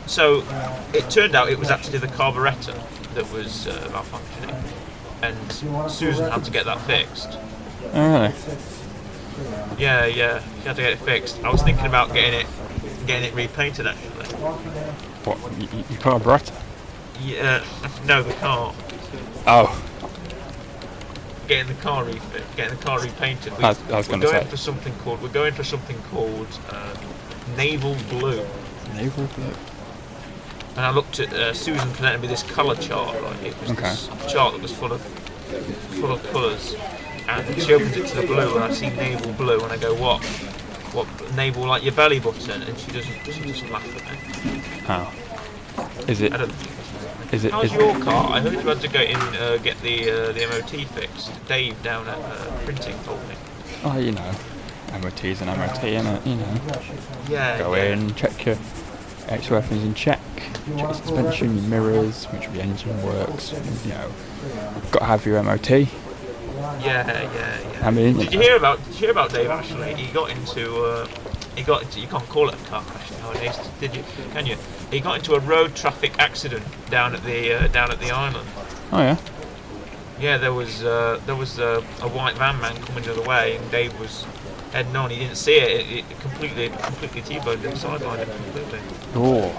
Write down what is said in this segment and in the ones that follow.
So it turned out it was actually the carburettor that was malfunctioning, and Susan had to get that fixed. Oh, really? Yeah, yeah, she had to get it fixed. I was thinking about getting it repainted actually. What? You carburetor? Yeah, no, the car. Oh, Getting the car repainted. I was We're going to going say. for something called naval blue. Naval blue. And I looked at Susan presented me this colour chart. Right, it was Okay. this chart that was full of colours, and she opens it to the blue, and I see naval blue, and I go, what? What naval like your belly button? And she doesn't laugh at me. Oh. Is it? I don't. Is it? How's your car? I heard you had to go in get the MOT fixed. Dave down at printing told me. Oh, you know, MOT's an MOT, innit? You know. Yeah. Go in, check your extra everything's in check, check your suspension, your mirrors, make sure the engine works. You know, got to have your MOT. Yeah. I mean, Did you hear about Dave? Actually, he got into. You can't call it a car crash nowadays, did you? Can you? He got into a road traffic accident down at the island. Oh yeah. Yeah, there was a white van man coming the other way, and Dave was heading on. He didn't see it. It completely T-boned him, sidelined him completely. Oh.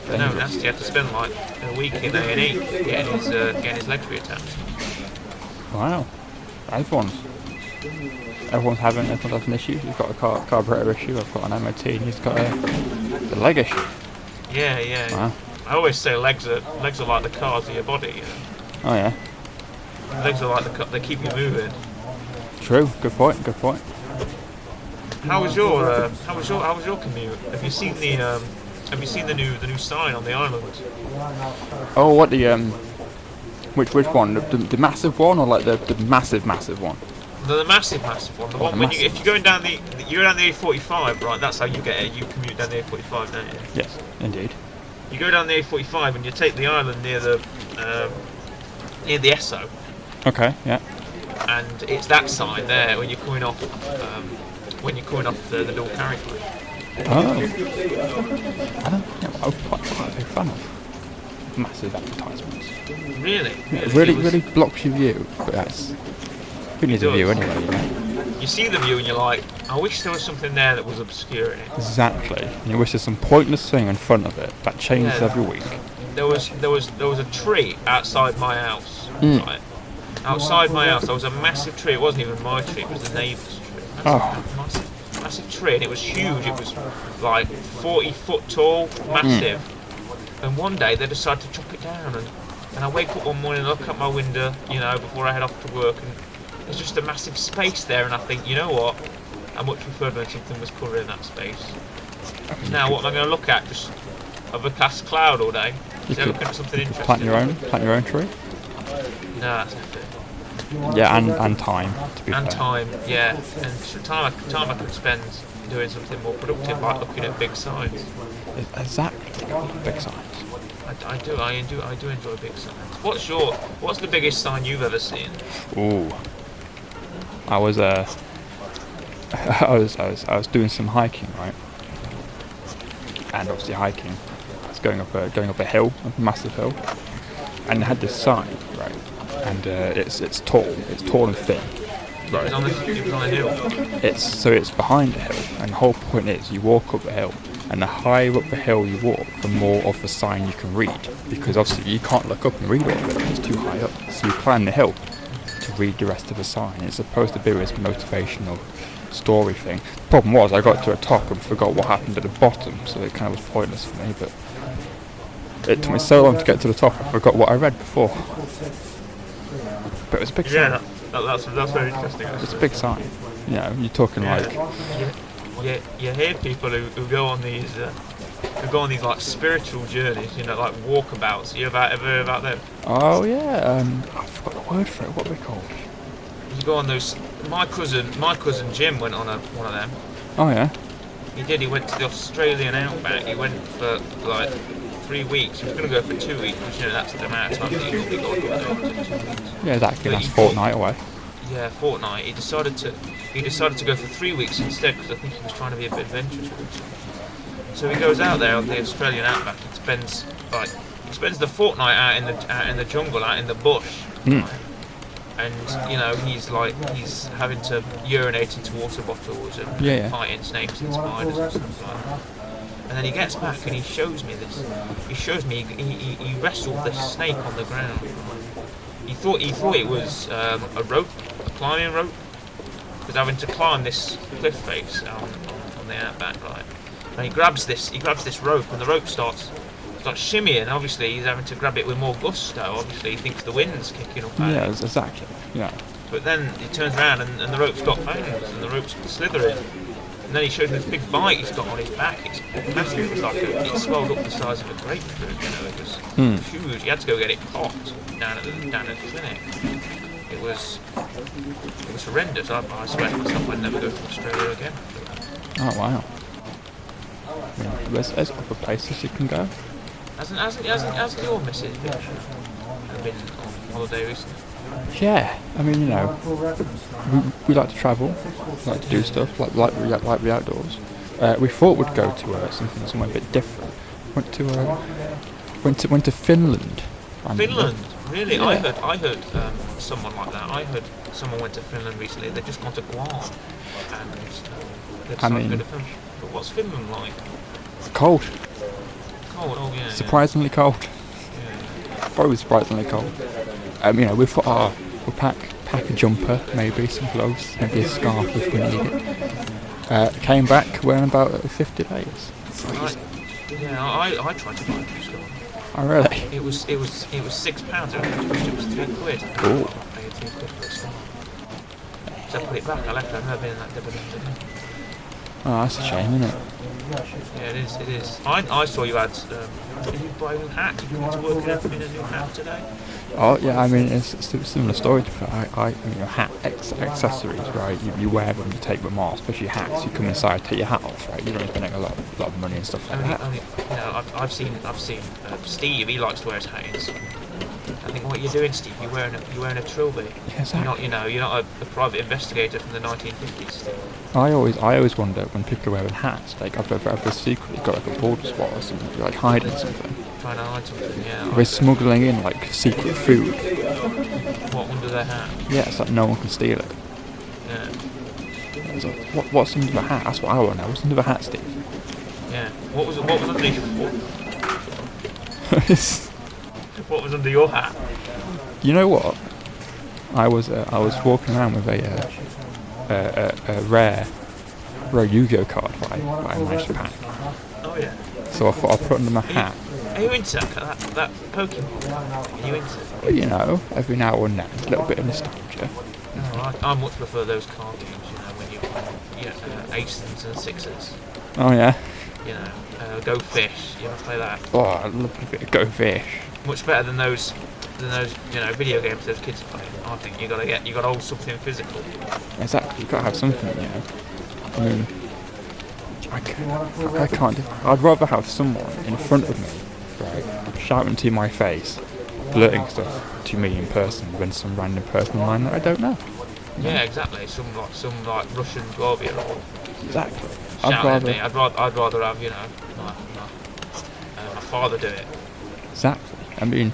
No, nasty. He had to spend like a week in A&E getting his legs reattached. Wow. Everyone's having an issue. He's got a carburetor issue. I've got an MOT, and he's got a leg issue. Yeah. Wow. I always say legs are like the cars of your body. You know? Oh yeah. Legs are like they keep you moving. True. Good point. How was your commute? Have you seen the new sign on the island? Oh, what which one? The massive one, or like the massive one? The massive one. The one if you're going down the A45, right? That's how you get it. You commute down the A45, don't you? Yes, indeed. You go down the A45 and you take the island near the Esso. Okay. Yeah. And it's that sign there when you're coming off the dual carriageway. Oh. I don't know. I'm quite a big fan of massive advertisements. Really? It really blocks your view, but that's who needs a view anyway, you know? You see the view and you're like, I wish there was something there that was obscuring it. Exactly. And you wish there's some pointless thing in front of it that changes every week. There was a tree outside my house. Right. Outside my house there was a massive tree. It wasn't even my tree, it was the neighbour's tree. Massive tree, and it was huge. It was like 40 foot tall, massive. And one day they decided to chop it down, and I wake up one morning and look out my window, you know, before I head off to work, and there's just a massive space there, and I think, you know what? I much preferred when something was covering that space. Now what am I going to look at? Just overcast cloud all day? Instead of looking at something interesting. Plant your own tree? No, that's not fair. Yeah, and time, to be fair. And time, yeah. And time I could spend doing something more productive, like looking at big signs. Exactly, big signs. I do enjoy big signs. What's the biggest sign you've ever seen? Ooh. I was I was doing some hiking, right? And obviously hiking, I was going up a hill, a massive hill, and it had this sign, right? And it's tall and thin. Right. It was on a hill. It's behind the hill, and the whole point is you walk up the hill, and the higher up the hill you walk, the more of the sign you can read, because obviously you can't look up and read all of it, it's too high up. So you climb the hill to read the rest of the sign. It's supposed to be this motivational story thing. The problem was I got to the top and forgot what happened at the bottom, so it kind of was pointless for me, but it took me so long to get to the top I forgot what I read before. But it was a big sign. Yeah, that's very interesting. It's a big sign. You know, you're talking like... You hear people who go on these like spiritual journeys, you know, like walkabouts. You ever heard about them? Oh yeah, I forgot the word for it. What are they called? You go on those. My cousin Jim went on one of them. Oh yeah. He did. He went to the Australian outback. He went for like 3 weeks. He was going to go for 2 weeks, but you know that's the amount of time that you normally go on holiday. Yeah, exactly. That's fortnight away. Yeah, fortnight. He decided to go for 3 weeks instead because I think he was trying to be a bit adventurous with himself. So he goes out there on the Australian outback and spends the fortnight out in the jungle, out in the bush. Right? And he's having to urinate into water bottles and fighting snakes and spiders and stuff like that. And then he gets back and he shows me this. He shows me he wrestled this snake on the ground. He thought it was a rope, a climbing rope. Because having to climb this cliff face on the outback, right? And he grabs this rope, and the rope starts shimmying. Obviously, he's having to grab it with more gusto. Obviously, he thinks the wind's kicking up. Yeah, exactly. Yeah. But then he turns around and the rope's got fangs, and the rope's slithering. And then he shows me this big bite he's got on his back. It's massive. It was it swelled up the size of a grapefruit. It was huge. He had to go get it popped down at the clinic. It was horrendous. I swear to myself I'd never go to Australia again. Oh wow. Yeah, there's other places you can go. Hasn't your missus been on holiday recently? Yeah, I mean, we like to travel, like to do stuff, like the outdoors. We thought we'd go to somewhere a bit different. Went to Finland. Finland, really? Yeah. I heard someone like that. I heard someone went to Finland recently. They'd just gone to Guam, and they decided to go to Finland. But what's Finland like? Cold. Cold, oh yeah. Surprisingly cold. Yeah. Very surprisingly cold. We thought, we'll pack a jumper, maybe some gloves, maybe a scarf if we need it. Came back wearing about 50 layers. Freezing. I tried to buy a new scarf. Oh really? It was £6. It was £3. Ooh. I paid £3 for a scarf. So I put it back. I left it. I've never been in that debit again. Oh, that's a shame, isn't it? Yeah, it is. I saw you had. Did you buy a new hat? You went to work in a new hat today? Oh yeah, I mean it's a similar story to that. Hat accessories, right? You wear them, you take them off, especially hats. You come inside, take your hat off, right? You're spending a lot of money and stuff like that. I've seen Steve. He likes to wear his hat in. I think what you're doing, Steve. You're wearing a trilby. Yeah, exactly. You're not a private investigator from the 1950s. I always wonder when people are wearing hats, like have they secretly got like a border spot or something, like hiding something. Trying to hide something, yeah. Are they smuggling in like secret food? What, under their hat? Yeah, so that no one can steal it. Yeah. So what's under the hat? That's what I want to know. What's under the hat, Steve? Yeah. What was underneath? What was under your hat? You know what? I was walking around with a rare Yu-Gi-Oh card that I managed to pack. Oh yeah. So I thought I'd put under my hat. Are you into that Pokemon? Are you into it? Well, every now and then, a little bit of nostalgia. No, I much prefer those card games. When you aces and sixes. Oh yeah. Go Fish. You ever play that? Oh, I love a bit of Go Fish. Much better than those video games those kids play. I think you gotta hold something physical. Exactly, you gotta have something, I mean, I can't. I'd rather have someone in front of me, right, shouting to my face, blurting stuff to me in person than some random person online that I don't know. Yeah, exactly. Some Russian 12-year-old. Exactly. Shouting at me. I'd rather have my father do it. Exactly. I mean,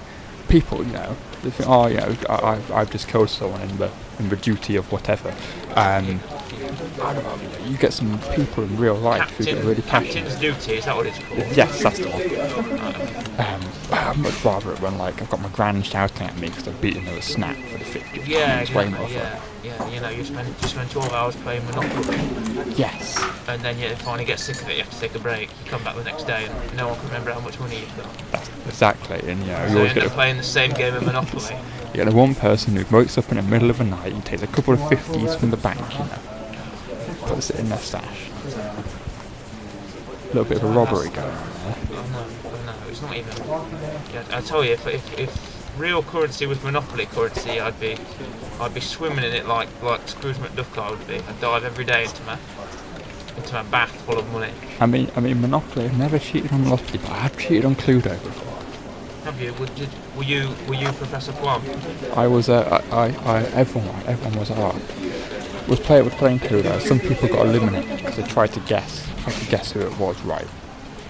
people, they think, I've just killed someone in the duty of whatever. I don't know, you get some people in real life who get really passionate. Captain's duty, is that what it's called? Yes, that's the one. I'd much rather it when I've got my gran shouting at me because I've beaten her a snap for the 50th time. Yeah, exactly, you spend 12 hours playing Monopoly. Yes. And then you finally get sick of it, you have to take a break, you come back the next day and no one can remember how much money you've got. That's exactly, and so you end up playing the same game of Monopoly. You get the one person who wakes up in the middle of the night and takes a couple of 50s from the bank, puts it in their stash. A little bit of a robbery going on there. No, it's not even. Yeah, I tell you, if real currency was Monopoly currency, I'd be swimming in it like Scrooge McDuck. I would be. I'd dive every day into my bath full of money. I mean, Monopoly. I've never cheated on Monopoly, but I have cheated on Cluedo before. Have you? Were you Professor Plum? I was. Everyone was was playing Cluedo. Some people got eliminated because they tried to guess who it was, right?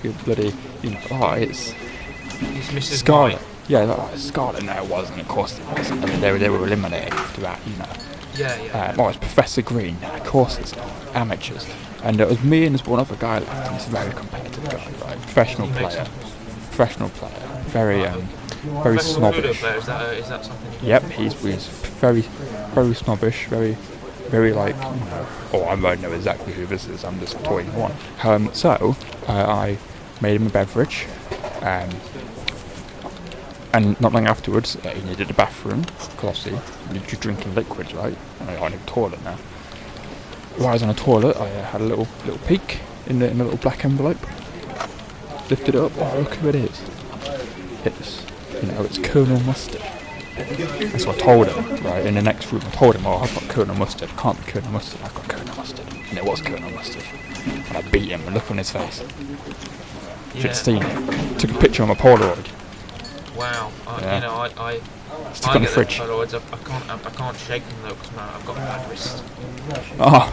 you bloody, it's It's Mrs. Scarlet. White. Yeah, Scarlet. No, it wasn't. Of course it wasn't. I mean, they were eliminated after that. Yeah. It's Professor Green. Of course it's not. Amateurs. And it was me and this one other guy left, and he's a very competitive guy, right? Professional player. Very, very snobbish. Player, is that something? Yep, he's very, very snobbish, very like, oh, I won't know exactly who this is, I'm just toying one. So, I made him a beverage, and not long afterwards, he needed a bathroom, because obviously, you're drinking liquids, right? And I need a toilet now. While I was on the toilet, I had a little peek in the little black envelope, lifted it up, oh, look who it is. It's Colonel Mustard. And so I told him, right, in the next room, I told him, oh, I've got Colonel Mustard. It can't be Colonel Mustard, I've got Colonel Mustard. And it was Colonel Mustard. And I beat him, and look on his face. Should have seen it. Took a picture on my Polaroid. Wow. I Stick on the fridge. Polaroids. I can't shake them though, because I've got a bad wrist. Oh.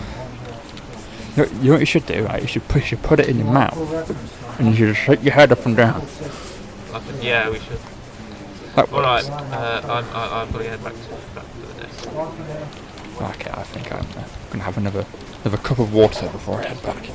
You know what you should do, right? You should put it in your mouth, and you should shake your head up and down. Yeah, we should. Alright, I've got to get back to the desk. Okay, I think I'm going to have another cup of water before I head back.